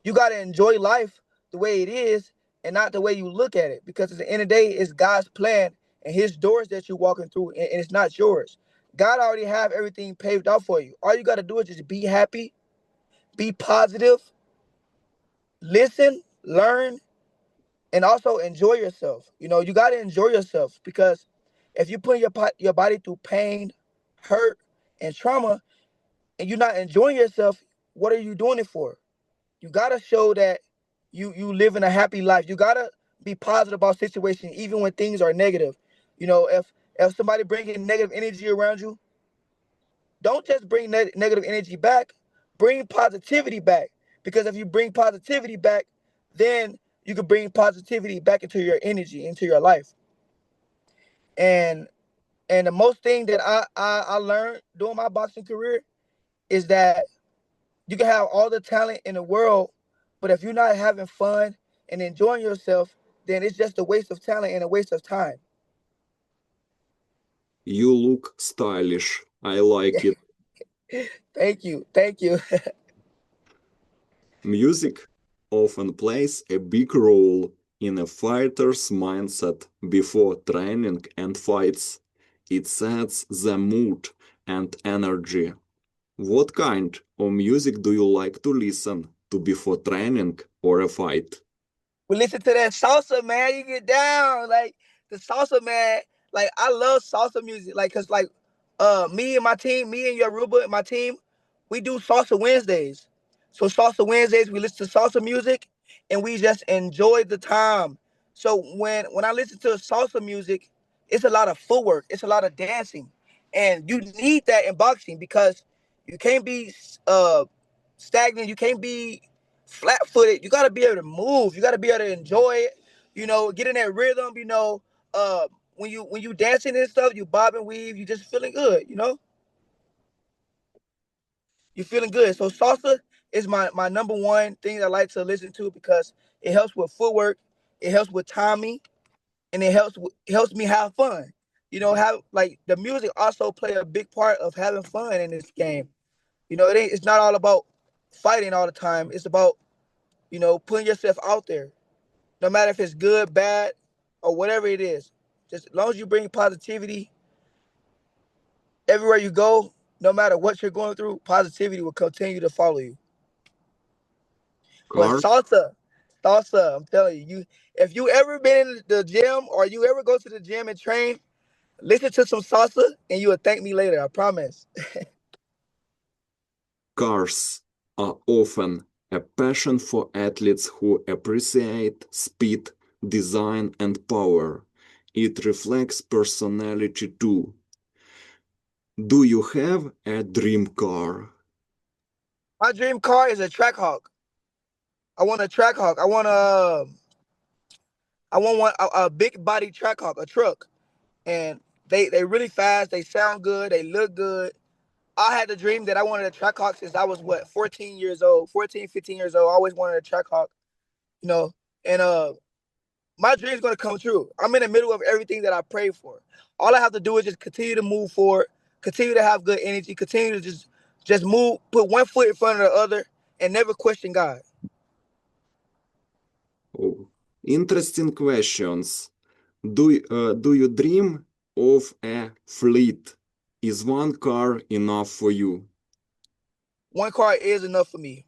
you gotta enjoy life the way it is and not the way you look at it. Because at the end of the day, it's God's plan and His doors that you're walking through, and it's not yours. God already have everything paved out for you. All you gotta do is just be happy, be positive, listen, learn, and also enjoy yourself. You got to enjoy yourself because if you put your body through pain, hurt, and trauma, and you're not enjoying yourself, what are you doing it for? You got to show that you live in a happy life. You got to be positive about situations even when things are negative. If somebody bringing negative energy around you, don't just bring negative energy back, bring positivity back. Because if you bring positivity back, then you can bring positivity back into your energy, into your life. And the most thing that I learned during my boxing career is that you can have all the talent in the world, but if you're not having fun and enjoying yourself, then it's just a waste of talent and a waste of time. You look stylish. I like it. Thank you. Thank you. Music often plays a big role in a fighter's mindset before training and fights. It sets the mood and energy. What kind of music do you like to listen to before training or a fight? We listen to that salsa, man. You get down like the salsa, man. Like I love salsa music, like cause like me and my team, me and Yoruba and my team, we do salsa Wednesdays. So salsa Wednesdays, we listen to salsa music, and we just enjoy the time. So when I listen to salsa music, it's a lot of footwork, it's a lot of dancing, and you need that in boxing because you can't be stagnant. You can't be flat footed. You got to be able to move. You got to be able to enjoy it. Get in that rhythm. Uh, when you dancing and stuff, you bob and weave. You just feeling good. You feeling good. So salsa is my number one thing I like to listen to because it helps with footwork, it helps with timing, and it helps me have fun. Have like the music also play a big part of having fun in this game. It's not all about fighting all the time. It's about putting yourself out there, no matter if it's good, bad, or whatever it is. Just as long as you bring positivity everywhere you go, no matter what you're going through, positivity will continue to follow you. But Car? salsa, I'm telling you, if you ever been in the gym or you ever go to the gym and train, listen to some salsa and you will thank me later. I promise. Cars. are often a passion for athletes who appreciate speed, design, and power. It reflects personality too. Do you have a dream car? My dream car is a Trackhawk. I want a Trackhawk. I want a big body Trackhawk, a truck, and they really fast. They sound good. They look good. I had the dream that I wanted a Trackhawk since I was 14 years old, 14, 15 years old. I always wanted a Trackhawk, you know, and my dream's gonna come true. I'm in the middle of everything that I pray for. All I have to do is just continue to move forward, continue to have good energy, continue to just move, put one foot in front of the other, and never question God. Oh, interesting questions. Do you dream of a fleet? Is one car enough for you? One car is enough for me.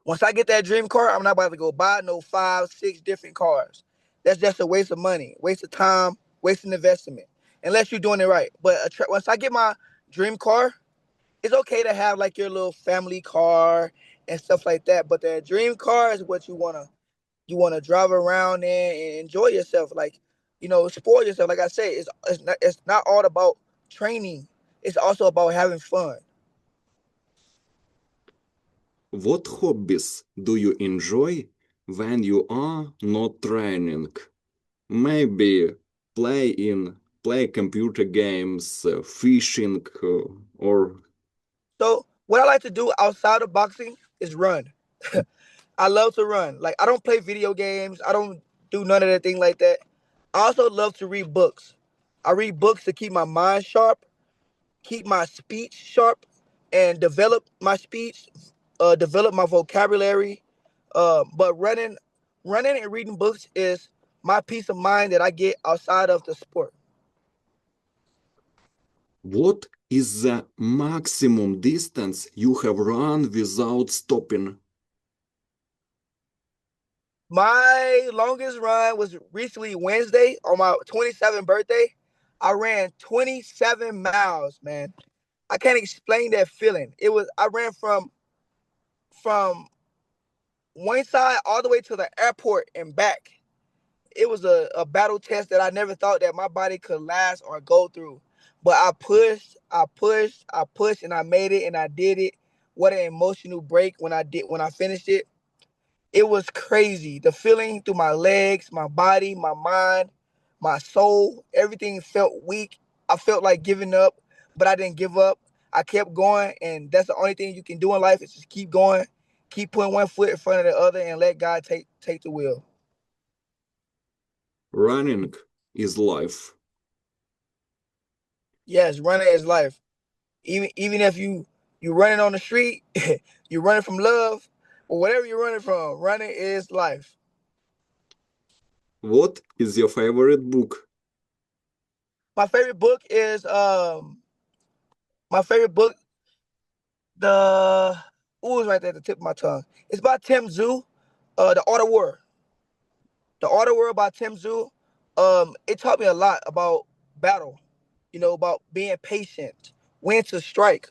Once I get that dream car, I'm not about to go buy no 5, 6 different cars. That's just a waste of money, waste of time, waste of investment. Unless you're doing it right. But once I get my dream car, it's okay to have like your little family car and stuff like that. But the dream car is what you wanna drive around in and enjoy yourself. Like, spoil yourself. Like I said, it's not all about training. It's also about having fun. What hobbies do you enjoy when you are not training? Maybe play computer games, fishing, or So what I like to do outside of boxing is run. I love to run. Like I don't play video games. I don't do none of that thing like that. I also love to read books. I read books to keep my mind sharp, keep my speech sharp, and develop my speech, develop my vocabulary. But running and reading books is my peace of mind that I get outside of the sport. what is the maximum distance you have run without stopping? My longest run was recently Wednesday on my 27th birthday. I ran 27 miles, man. I can't explain that feeling. I ran from one side all the way to the airport and back. It was a battle test that I never thought that my body could last or go through. But I pushed, and I made it, and I did it. What an emotional break when I finished it. It was crazy. The feeling through my legs, my body, my mind, my soul, everything felt weak. I felt like giving up, but I didn't give up. I kept going, and that's the only thing you can do in life is just keep going, keep putting one foot in front of the other, and let God take the wheel. Running is life. Yes, running is life. Even if you running on the street, you're running from love, or whatever you're running from, running is life. What is your favorite book? My favorite book is my favorite book the ooh is right there at the tip of my tongue. It's by Tim Tszyu, The Art of War. The Art of War by Tim Tszyu. It taught me a lot about battle, about being patient, when to strike,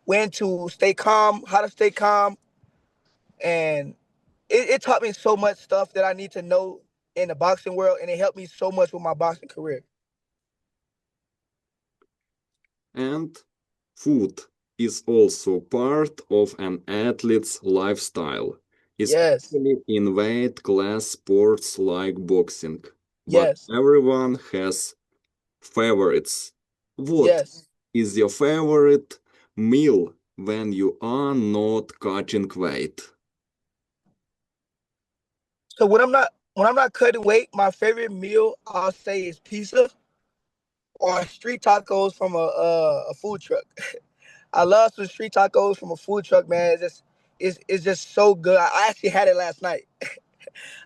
when to stay calm, how to stay calm, and it taught me so much stuff that I need to know in the boxing world, and it helped me so much with my boxing career. And food is also part of an athlete's lifestyle, Yes, especially in weight class sports like boxing. But yes, everyone has favorites. What yes. is your favorite meal when you are not cutting weight? So when I'm not cutting weight, my favorite meal I'll say is pizza or street tacos from a food truck. I love some street tacos from a food truck, man. It's just so good. I actually had it last night.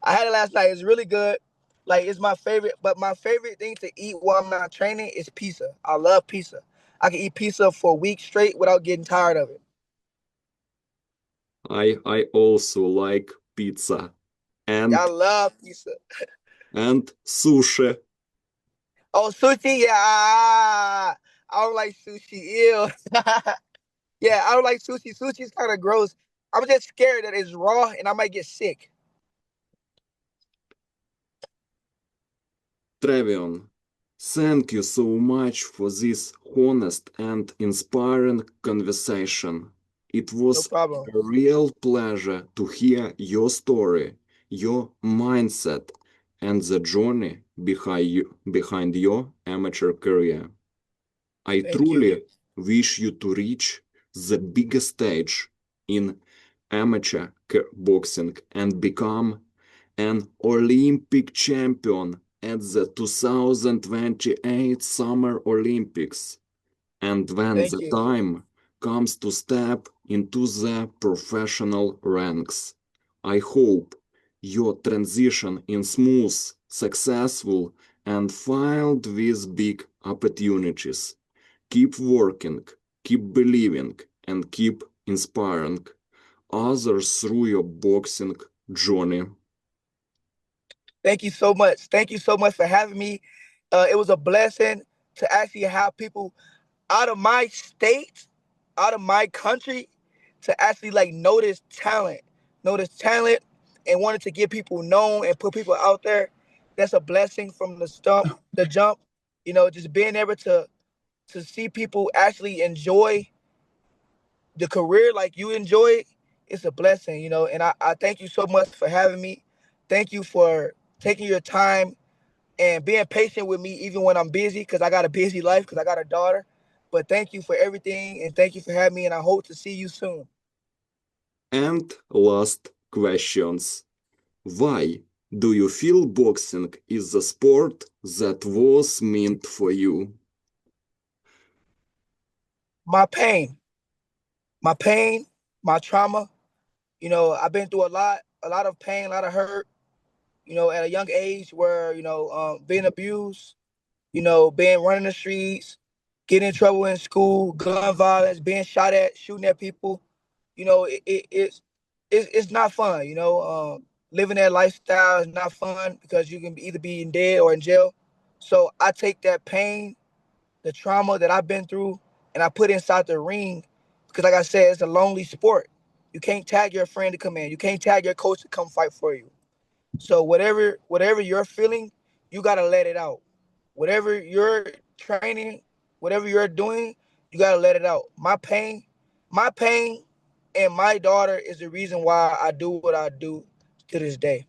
I had it last night. It's really good. Like it's my favorite, but my favorite thing to eat while I'm not training is pizza. I love pizza. I can eat pizza for a week straight without getting tired of it. I also like pizza I and love pizza. sushi. Oh, sushi, yeah. I don't like sushi. Ew. Yeah, I don't like sushi. Sushi's kind of gross. I'm just scared that it's raw and I might get sick. Trevion, thank you so much for this honest and inspiring conversation. It No was problem. a real pleasure to hear your story, your mindset, and the journey behind your amateur career. I Thank you. truly wish you to reach the biggest stage in amateur boxing and become an Olympic champion at the 2028 Summer Olympics. And when Thank the you. time comes to step into the professional ranks, I hope your transition is smooth, successful, and filled with big opportunities. Keep working, keep believing, and keep inspiring others through your boxing journey. Thank you so much. Thank you so much for having me. It was a blessing to actually have people out of my state, out of my country, to actually like notice talent, and wanted to get people known and put people out there. That's a blessing from the jump. Just being able to see people actually enjoy the career like you enjoy it, it's a blessing. And I thank you so much for having me. Thank you for taking your time and being patient with me even when I'm busy because I got a busy life because I got a daughter. But thank you for everything and thank you for having me and I hope to see you soon. And last questions. Why do you feel boxing is the sport that was meant for you? My pain, my pain, my trauma. I've been through a lot of pain, a lot of hurt. At a young age where being abused, being running the streets, getting in trouble in school, gun violence, being shot at, shooting at people. It's not fun. Living that lifestyle is not fun because you can either be in dead or in jail. So I take that pain, the trauma that I've been through, and I put inside the ring because, like I said, it's a lonely sport. You can't tag your friend to come in. You can't tag your coach to come fight for you. So whatever you're feeling, you gotta let it out. Whatever you're training, whatever you're doing, you gotta let it out. My pain, and my daughter is the reason why I do what I do to this day.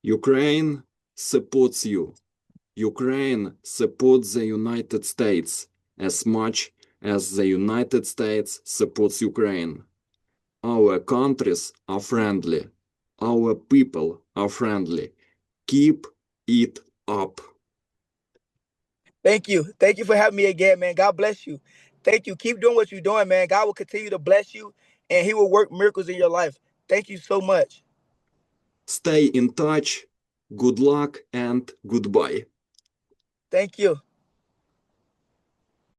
Ukraine supports you. Ukraine supports the United States as much as the United States supports Ukraine. Our countries are friendly. Our people are friendly. Keep it up. Thank you. Thank you for having me again, man. God bless you. Thank you. Keep doing what you're doing, man. God will continue to bless you and he will work miracles in your life. Thank you so much. Stay in touch. Good luck and goodbye. Thank you.